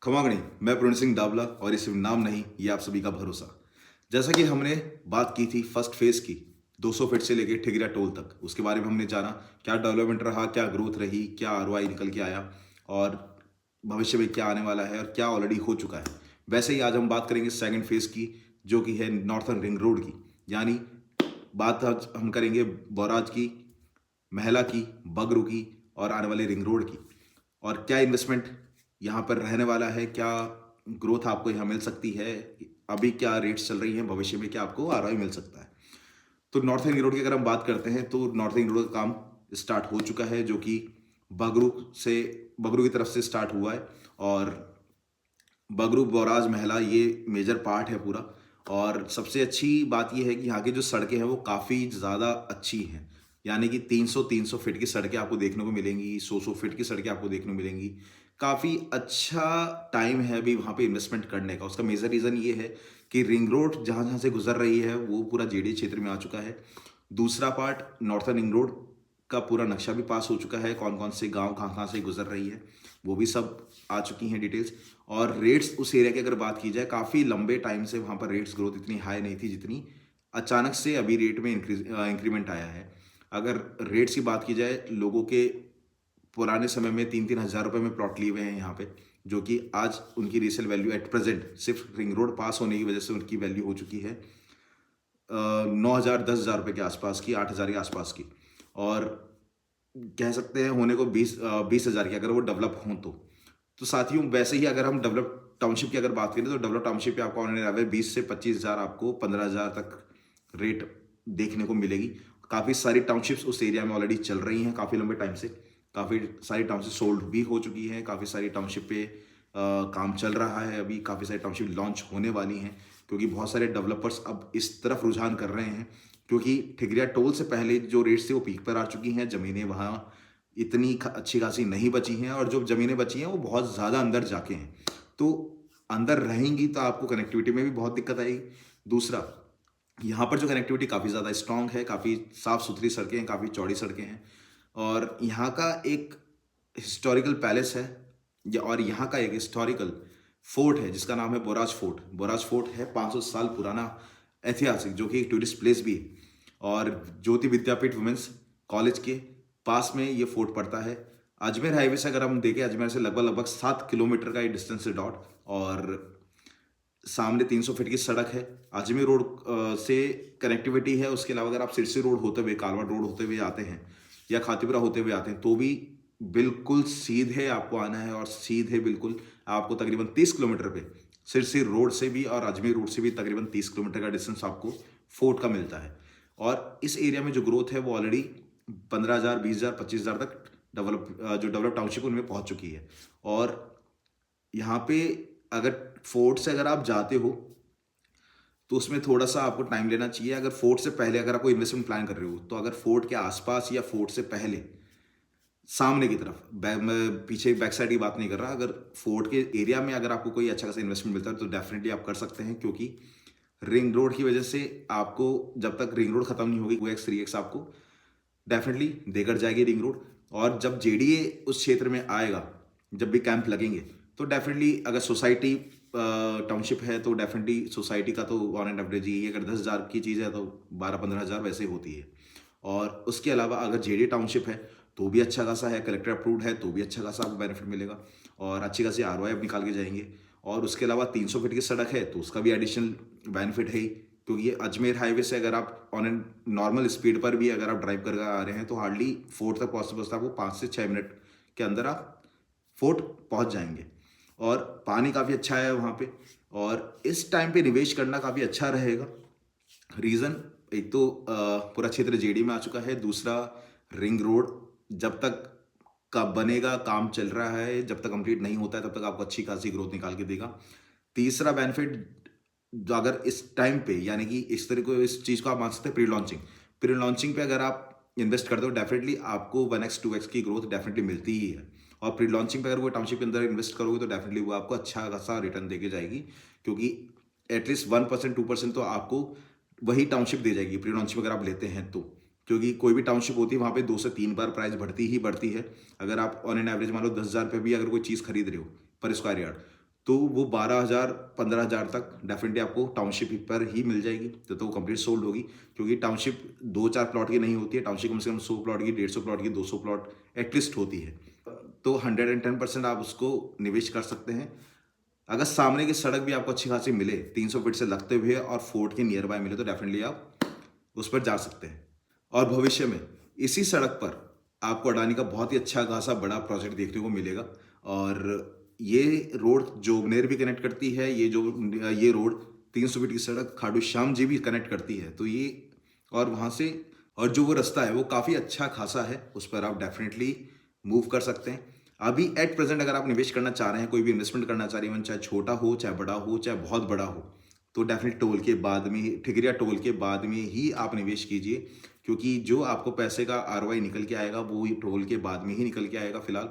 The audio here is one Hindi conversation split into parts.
खमागणी। मैं प्रवीण सिंह डाबला और ये सिर्फ नाम नहीं, ये आप सभी का भरोसा। जैसा कि हमने बात की थी फर्स्ट फेज की, 200 फीट से लेके ठिगरिया टोल तक, उसके बारे में हमने जाना क्या डेवलपमेंट रहा, क्या ग्रोथ रही, क्या आरओआई निकल के आया और भविष्य में क्या आने वाला है और क्या ऑलरेडी हो चुका है। वैसे ही आज हम बात करेंगे सेकंड फेज की, जो कि है नॉर्थर्न रिंग रोड की। यानी बात आज हम करेंगे बौराज की, महिला की, बगरू की और आने वाले रिंग रोड की। और क्या इन्वेस्टमेंट यहाँ पर रहने वाला है, क्या ग्रोथ आपको यहाँ मिल सकती है, अभी क्या रेट्स चल रही हैं, भविष्य में क्या आपको आरओआई मिल सकता है। तो नॉर्थ रिंग रोड की अगर हम बात करते हैं तो नॉर्थ रिंग रोड का काम स्टार्ट हो चुका है, जो कि बगरू से बगरू की तरफ से स्टार्ट हुआ है। और बगरू बौराज महिला ये मेजर पार्ट है पूरा। और सबसे अच्छी बात ये है कि यहाँ की जो सड़कें हैं वो काफ़ी ज़्यादा अच्छी हैं। यानी कि 300 फीट की सड़कें आपको देखने को मिलेंगी, 100 फीट की सड़कें आपको देखने को मिलेंगी। काफ़ी अच्छा टाइम है अभी वहाँ पे इन्वेस्टमेंट करने का। उसका मेजर रीज़न ये है कि रिंग रोड जहाँ जहाँ से गुजर रही है वो पूरा जेडी क्षेत्र में आ चुका है। दूसरा पार्ट नॉर्थर्न रिंग रोड का पूरा नक्शा भी पास हो चुका है, कौन कौन से गांव कहाँ कहाँ से गुजर रही है वो भी सब आ चुकी हैं डिटेल्स। और रेट्स उस एरिया की अगर बात की जाए, काफ़ी लंबे टाइम से वहाँ पर रेट्स ग्रोथ इतनी हाई नहीं थी जितनी अचानक से अभी रेट में इंक्रीमेंट आया है। अगर रेट्स की बात की जाए, लोगों के पुराने समय में 3-3 हज़ार रुपये में प्लॉट लिए हुए हैं यहाँ पे, जो कि आज उनकी रीसेल वैल्यू एट प्रेजेंट सिर्फ रिंग रोड पास होने की वजह से उनकी वैल्यू हो चुकी है 9 हज़ार 10 हज़ार रुपये के आसपास की, 8 हज़ार के आसपास की। और कह सकते हैं होने को 20 हज़ार की, अगर वो डेवलप हों तो साथियों वैसे ही अगर हम डेवलप टाउनशिप की अगर बात करें तो डेवलप टाउनशिप पे आपको ऑन एन एवरेज 20 से 25 हज़ार, आपको 15 हज़ार तक रेट देखने को मिलेगी। काफ़ी सारी टाउनशिप्स उस एरिया में ऑलरेडी चल रही हैं काफ़ी लंबे टाइम से। काफ़ी सारी टाउनशिप सोल्ड भी हो चुकी हैं, काफ़ी सारी टाउनशिप पे काम चल रहा है अभी, काफ़ी सारी टाउनशिप लॉन्च होने वाली हैं, क्योंकि बहुत सारे डेवलपर्स अब इस तरफ रुझान कर रहे हैं। क्योंकि ठिगरिया टोल से पहले जो रेट्स थे वो पीक पर आ चुकी हैं, ज़मीनें वहाँ इतनी अच्छी खासी नहीं बची हैं, और जो ज़मीनें बची हैं वो बहुत ज़्यादा अंदर जाके हैं। तो अंदर रहेंगी तो आपको कनेक्टिविटी में भी बहुत दिक्कत आएगी। दूसरा, यहाँ पर जो कनेक्टिविटी काफ़ी ज़्यादा स्ट्रांग है, काफ़ी साफ़ सुथरी सड़कें हैं, काफ़ी चौड़ी सड़कें हैं। और यहाँ का एक हिस्टोरिकल पैलेस है, और यहाँ का एक हिस्टोरिकल फोर्ट है जिसका नाम है बोराज फोर्ट। बोराज फोर्ट है 500 साल पुराना ऐतिहासिक, जो कि एक टूरिस्ट प्लेस भी है। और ज्योति विद्यापीठ वुमेंस कॉलेज के पास में ये फोर्ट पड़ता है। अजमेर हाईवे से अगर हम देखें, अजमेर से लगभग लगभग 7 किलोमीटर का ये डिस्टेंस है डॉट। और सामने 300 फीट की सड़क है। अजमेर रोड से कनेक्टिविटी है। उसके अलावा अगर आप सिरसी रोड होते हुए, कालवा रोड होते हुए आते हैं या खातीपुरा होते हुए आते हैं तो भी बिल्कुल सीधे आपको आना है, और सीधे बिल्कुल आपको तकरीबन 30 किलोमीटर पे सिरसी रोड से भी और अजमेर रोड से भी तकरीबन 30 किलोमीटर का डिस्टेंस आपको फोर्ट का मिलता है। और इस एरिया में जो ग्रोथ है वो ऑलरेडी 15 हज़ार, 20 हज़ार, 25 हज़ार तक जो डेवलप टाउनशिप उनमें पहुंच चुकी है। और यहाँ पे अगर फोर्ट से अगर आप जाते हो तो उसमें थोड़ा सा आपको टाइम लेना चाहिए। अगर फोर्ट से पहले अगर आप कोई इन्वेस्टमेंट प्लान कर रहे हो, तो अगर फोर्ट के आसपास या फोर्ट से पहले सामने की तरफ, मैं पीछे बैक साइड की बात नहीं कर रहा, अगर फोर्ट के एरिया में अगर आपको कोई अच्छा खासा इन्वेस्टमेंट मिलता है तो डेफिनेटली आप कर सकते हैं। क्योंकि रिंग रोड की वजह से आपको, जब तक रिंग रोड खत्म नहीं होगी, 2x 3x आपको डेफिनेटली देकर जाएगी रिंग रोड। और जब जेडीए उस क्षेत्र में आएगा, जब भी कैंप लगेंगे, तो डेफिनेटली अगर सोसाइटी टाउनशिप है तो डेफिनेटली सोसाइटी का तो ऑन एंड एवरेज ही, अगर 10 हज़ार की चीज़ है तो 12-15 हज़ार वैसे होती है। और उसके अलावा अगर जेडीए टाउनशिप है तो भी अच्छा खासा है, कलेक्टर अप्रूव्ड है तो भी अच्छा खासा आपको बेनिफिट मिलेगा, और अच्छी खासी आरओआई आप निकाल के जाएंगे। और उसके अलावा 300 फीट की सड़क है तो उसका भी एडिशनल बेनिफिट है ही। क्योंकि ये अजमेर हाईवे से अगर आप ऑन एन नॉर्मल स्पीड पर भी अगर आप ड्राइव कर आ रहे हैं तो हार्डली फोर्ट तक पहुँचते पहुँचते आपको 5 से 6 मिनट के अंदर आप फोर्ट पहुँच जाएंगे। और पानी काफ़ी अच्छा है वहाँ पे, और इस टाइम पे निवेश करना काफ़ी अच्छा रहेगा। रीज़न, एक तो पूरा क्षेत्र जेडी में आ चुका है। दूसरा, रिंग रोड जब तक का बनेगा, काम चल रहा है, जब तक कंप्लीट नहीं होता है तब तक आपको अच्छी खासी ग्रोथ निकाल के देगा। तीसरा बेनिफिट, जो अगर इस टाइम पे, यानी कि इस तरह को, इस चीज़ को आप मान सकते हैं प्री लॉन्चिंग पे अगर आप इन्वेस्ट करते हो डेफिनेटली आपको 1x 2x की ग्रोथ डेफिनेटली मिलती ही है। और प्री लॉन्चिंग पे अगर वो टाउनशिप के अंदर इन्वेस्ट करोगे तो डेफिनेटली वो आपको अच्छा खासा रिटर्न देके जाएगी। क्योंकि एटलीस्ट 1% 2% तो आपको वही टाउनशिप दे जाएगी प्री लॉन्चिंग अगर आप लेते हैं तो। क्योंकि कोई भी टाउनशिप होती है वहाँ पे 2 से 3 बार प्राइस बढ़ती ही बढ़ती है। अगर आप ऑन एन एवरेज मान लो 10 हज़ार पे भी अगर कोई चीज़ खरीद रहे हो पर स्क्वायर यार्ड, तो वो 12,000 15,000 तक डेफिनेटली आपको टाउनशिप पर ही मिल जाएगी। तो वो कंप्लीट सोल्ड होगी, क्योंकि टाउनशिप 2-4 प्लॉट की नहीं होती है। टाउनशिप कम से कम 100 प्लॉट की, 150 प्लॉट की, 200 प्लॉट एटलीस्ट होती है। तो 110% आप उसको निवेश कर सकते हैं। अगर सामने की सड़क भी आपको अच्छी खासी मिले, 300 फीट से लगते हुए और फोर्ट के नियर बाय मिले, तो डेफिनेटली आप उस पर जा सकते हैं। और भविष्य में इसी सड़क पर आपको अडानी का बहुत ही अच्छा खासा बड़ा प्रोजेक्ट देखने को मिलेगा। और ये रोड जोगनेर भी कनेक्ट करती है, ये रोड 300 फीट की सड़क खाटू श्याम जी भी कनेक्ट करती है। तो ये और वहाँ से और जो वो रास्ता है वो काफ़ी अच्छा खासा है, उस पर आप डेफिनेटली मूव कर सकते हैं। अभी एट प्रेजेंट अगर आप निवेश करना चाह रहे हैं, कोई भी इन्वेस्टमेंट करना चाह रहे हैं, चाहे छोटा हो, चाहे बड़ा हो, चाहे बहुत बड़ा हो, तो डेफिनेट टोल के बाद में ही, ठिकरिया टोल के बाद में ही आप निवेश कीजिए, क्योंकि जो आपको पैसे का आरओआई निकल के आएगा वो टोल के बाद में ही निकल के आएगा। फिलहाल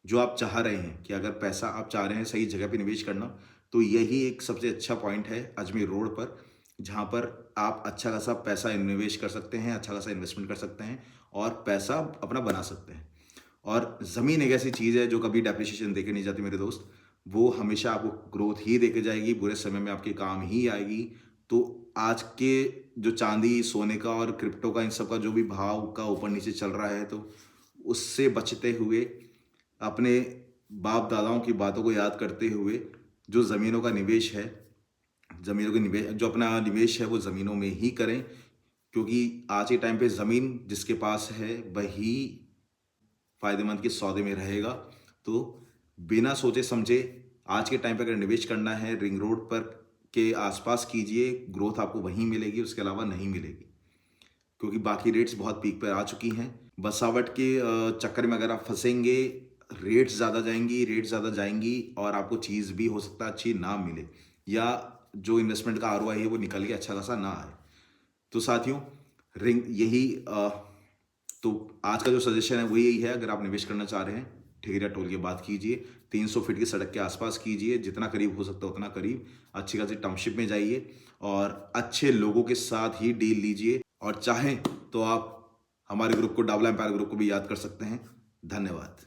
जो आप चाह रहे हैं कि अगर पैसा आप चाह रहे हैं सही जगह पे निवेश करना, तो यही एक सबसे अच्छा पॉइंट है अजमेर रोड पर, जहाँ पर आप अच्छा खासा पैसा निवेश कर सकते हैं, अच्छा खासा इन्वेस्टमेंट कर सकते हैं और पैसा अपना बना सकते हैं। और ज़मीन एक ऐसी चीज़ है जो कभी डेप्रिसिएशन देके नहीं जाती मेरे दोस्त, वो हमेशा आपको ग्रोथ ही देके जाएगी, बुरे समय में आपके काम ही आएगी। तो आज के जो चांदी, सोने का और क्रिप्टो का, इन सब का जो भी भाव का ऊपर नीचे चल रहा है, तो उससे बचते हुए, अपने बाप दादाओं की बातों को याद करते हुए, जो ज़मीनों का निवेश है, ज़मीनों के निवेश जो अपना निवेश है वो ज़मीनों में ही करें, क्योंकि आज के टाइम पे ज़मीन जिसके पास है वही फायदेमंद के सौदे में रहेगा। तो बिना सोचे समझे आज के टाइम पे अगर निवेश करना है, रिंग रोड पर के आसपास कीजिए, ग्रोथ आपको वहीं मिलेगी, उसके अलावा नहीं मिलेगी, क्योंकि बाकी रेट्स बहुत पीक पर आ चुकी हैं। बसावट के चक्कर में अगर आप फंसेंगे, रेट्स ज़्यादा जाएंगी और आपको चीज़ भी हो सकता है अच्छी ना मिले, या जो इन्वेस्टमेंट का आरओआई है वो निकल के अच्छा खासा ना आए। तो साथियों, रिंग यही तो आज का जो सजेशन है वो यही है, अगर आप निवेश करना चाह रहे हैं, ठिकरिया टोल की बात कीजिए, 300 फीट की सड़क के आसपास कीजिए, जितना करीब हो सकता है उतना करीब, अच्छी खासी टाउनशिप में जाइए और अच्छे लोगों के साथ ही डील लीजिए। और चाहें तो आप हमारे ग्रुप को, डाबला एम्पायर ग्रुप को भी याद कर सकते हैं। धन्यवाद।